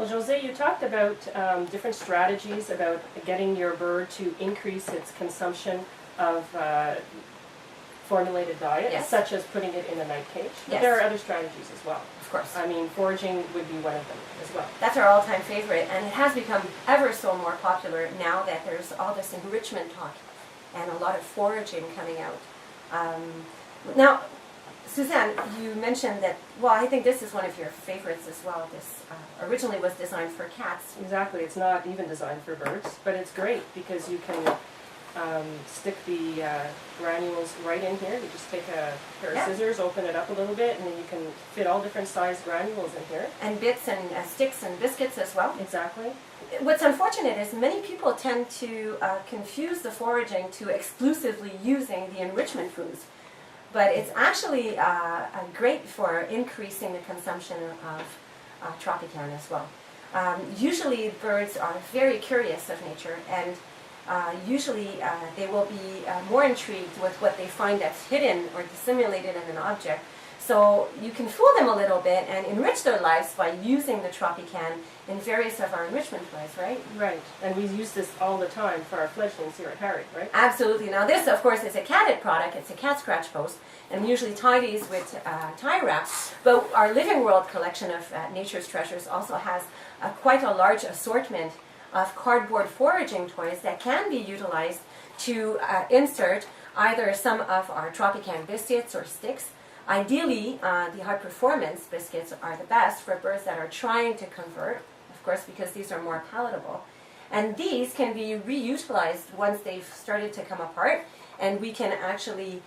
Well, Jose, you talked about different strategies about getting your bird to increase its consumption of formulated diet, Yes. such as putting it in a night cage. But Yes. there are other strategies as well. Of course. I mean, foraging would be one of them as well. That's our all-time favorite, and it has become ever so more popular now that there's all this enrichment talk and a lot of foraging coming out. Now, Suzanne, you mentioned that, well, I think this is one of your favorites as well. This originally was designed for cats. Exactly. It's not even designed for birds, but it's great because you can stick the granules right in here. You just take a pair of scissors, open it up a little bit, and then you can fit all different sized granules in here. And bits and sticks and biscuits as well. Exactly. What's unfortunate is many people tend to confuse the foraging to exclusively using the enrichment foods. But it's actually great for increasing the consumption of Tropican as well. Usually birds are very curious of nature, and usually they will be more intrigued with what they find that's hidden or dissimulated in an object. So you can fool them a little bit and enrich their lives by using the Tropican in various of our enrichment toys, right? Right. And we use this all the time for our fledglings here at Hagen, right? Absolutely. Now this, of course, is a catted product. It's a cat scratch post, and we usually tie these with tie wrap. But our Living World collection of Nature's Treasures also has quite a large assortment of cardboard foraging toys that can be utilized to insert either some of our Tropican biscuits or sticks. Ideally, the high performance biscuits are the best for birds that are trying to convert, of course, because these are more palatable. And these can be reutilized once they've started to come apart, and we can actually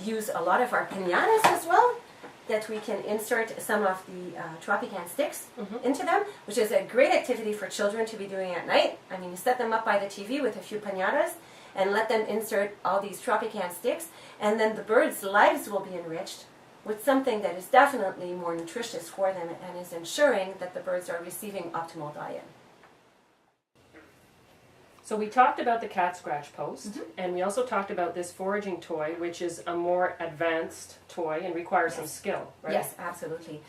use a lot of our piñatas as well, that we can insert some of the Tropican sticks into them, which is a great activity for children to be doing at night. I mean, you set them up by the TV with a few piñatas and let them insert all these Tropican sticks, and then the birds' lives will be enriched with something that is definitely more nutritious for them and is ensuring that the birds are receiving optimal diet. So we talked about the cat scratch post, and we also talked about this foraging toy, which is a more advanced toy and requires some skill, right? Yes, absolutely.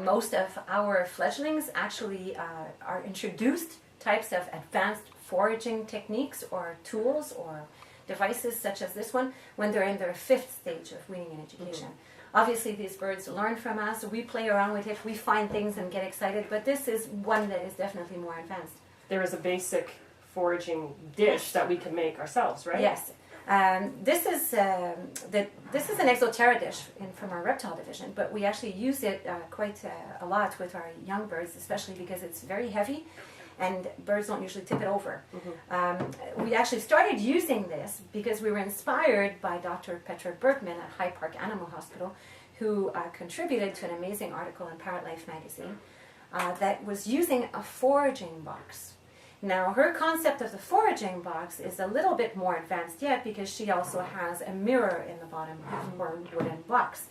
Most of our fledglings actually are introduced types of advanced foraging techniques or tools or devices such as this one when they're in their 5th stage of weaning and education. Obviously, these birds learn from us. We play around with it. We find things and get excited. But this is one that is definitely more advanced. There is a basic foraging dish that we can make ourselves, right? Yes. This is an Exoterra dish from our reptile division, but we actually use it quite a lot with our young birds, especially because it's very heavy and birds don't usually tip it over. We actually started using this because we were inspired by Dr. Petra Berkman at Hyde Park Animal Hospital, who contributed to an amazing article in Parrot Life magazine that was using a foraging box. Now, her concept of the foraging box is a little bit more advanced yet because she also has a mirror in the bottom of her wooden box.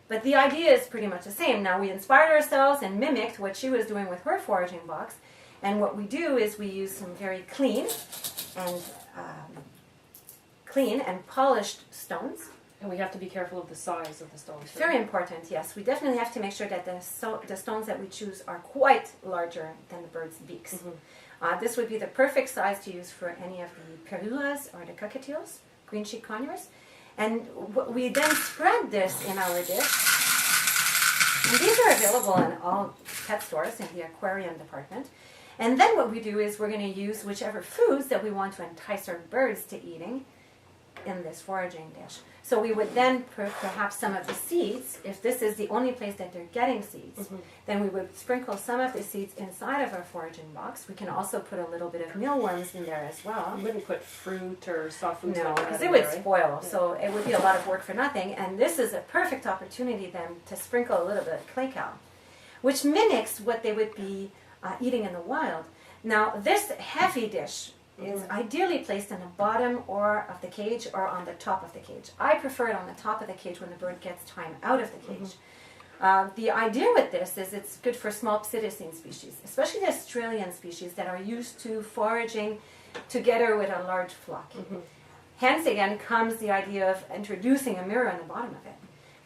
But the idea is pretty much the same. Now, we inspired ourselves and mimicked what she was doing with her foraging box. And what we do is we use some very clean and polished stones. And we have to be careful of the size of the stones. Very important, yes. We definitely have to make sure that the stones that we choose are quite larger than the bird's beaks. This would be the perfect size to use for any of the perulas or the cockatiels, green cheek conures. And we then spread this in our dish. And these are available in all pet stores in the aquarium department. And then what we do is we're going to use whichever foods that we want to entice our birds to eating in this foraging dish. So we would then put perhaps some of the seeds, if this is the only place that they're getting seeds, then we would sprinkle some of the seeds inside of our foraging box. We can also put a little bit of mealworms in there as well. You wouldn't put fruit or soft foods No, like that because in it would there, right? spoil, so it would be a lot of work for nothing. And this is a perfect opportunity then to sprinkle a little bit of clay cow, which mimics what they would be eating in the wild. Now, this heavy dish is ideally placed in the bottom or of the cage or on the top of the cage. I prefer it on the top of the cage when the bird gets time out of the cage. The idea with this is it's good for small psidocene species, especially the Australian species that are used to foraging together with a large flock. Hence, again, comes the idea of introducing a mirror on the bottom of it.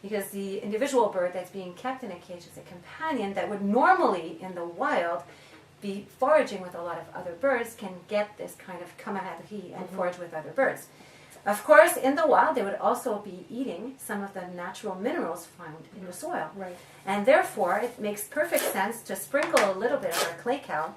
Because the individual bird that's being kept in a cage is a companion that would normally, in the wild, be foraging with a lot of other birds can get this kind of camaraderie and forage with other birds. Of course, in the wild, they would also be eating some of the natural minerals found in the soil. Right. And therefore, it makes perfect sense to sprinkle a little bit of our clay cow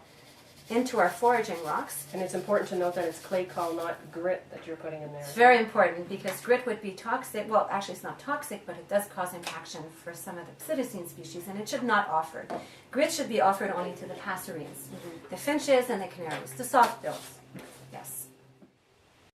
into our foraging rocks. And it's important to note that it's clay cow, not grit, that you're putting in there. It's very important because grit would be toxic. Well, actually, it's not toxic, but it does cause impaction for some of the psilocybin species, and it should not offer. Grit should be offered only to the passerines, the finches and the canaries, the soft bills.